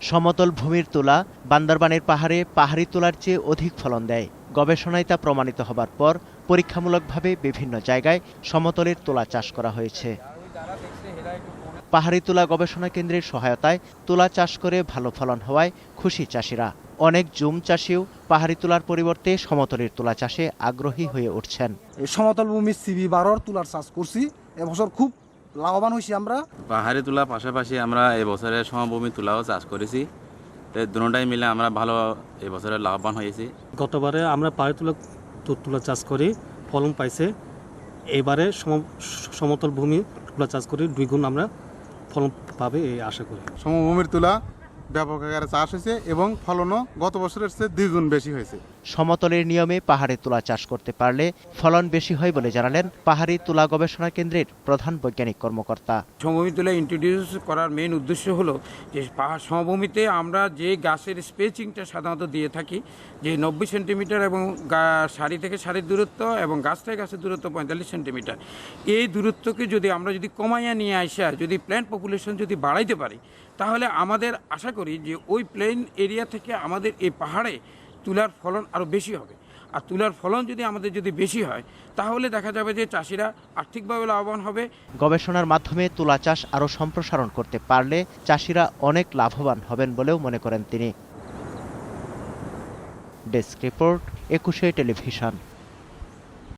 সমতল ভূমির তুলা বান্দরবানের পাহাড়ে পাহাড়ি তুলার চেয়ে অধিক ফলন দেয়। গবেষণায় তা প্রমাণিত হবার পর পরীক্ষামূলকভাবে বিভিন্ন জায়গায় সমতলের তুলা চাষ করা হয়েছে। পাহাড়ি তুলা গবেষণা কেন্দ্রের সহায়তায় তুলা চাষ করে ভালো ফলন হওয়ায় খুশি চাষিরা। অনেক জুম চাষিও পাহাড়ি তুলার পরিবর্তে সমতলের তুলা চাষে আগ্রহী হয়ে উঠছেন। সমতল ভূমির CB-12 তুলার চাষ করছি, এবছর খুব লাভবান হয়েছি আমরা। পাহাড়ি তুলার পাশাপাশি আমরা এবছরে সমভূমি তুলাও চাষ করেছি। দুটোটাই মিলে আমরা ভালো এবছরে লাভবান হয়েছি। গতবারে আমরা পাহাড়ি তুলা চাষ করি, ফলন পাইছে। এবারে সমতল ভূমি তুলা চাষ করি, 2 গুণ আমরা ফলন পাবে এই আশা করি। সমভূমির তুলা ব্যাপক আকারে চাষ হয়েছে এবং ফলনও গত বছরের চেয়ে 2 গুণ বেশি হয়েছে। সমতলের নিয়মে পাহাড়ি তুলা চাষ করতে পারলে ফলন বেশি হয় বলে জানালেন পাহাড়ি তুলা গবেষণা কেন্দ্রের প্রধান বৈজ্ঞানিক কর্মকর্তা। সমভূমি তুলা ইন্ট্রোডিউস করার মেইন উদ্দেশ্য হলো যে সমভূমিতে আমরা যে গাছের স্পেসিংটা সাধারণত দিয়ে থাকি, যে 90 সেন্টিমিটার এবং সারি থেকে সারির দূরত্ব এবং গাছ থেকে গাছের দূরত্ব 45 সেন্টিমিটার, এই দূরত্বকে যদি আমরা কমাইয়া নিয়ে আসা যদি প্ল্যান্ট পপুলেশন যদি বাড়াইতে পারি, তাহলে আমাদের আশা করি যে ওই প্লেন এরিয়া থেকে আমাদের এই পাহাড়ে তুলার ফলন আরও বেশি হবে। আর তুলার ফলন যদি আমাদের বেশি হয়, তাহলে দেখা যাবে যে চাষিরা আর্থিকভাবে লাভবান হবে। গবেষণার মাধ্যমে তুলা চাষ আরও সম্প্রসারণ করতে পারলে চাষিরা অনেক লাভবান হবেন বলেও মনে করেন তিনি। Desk report, 21 television.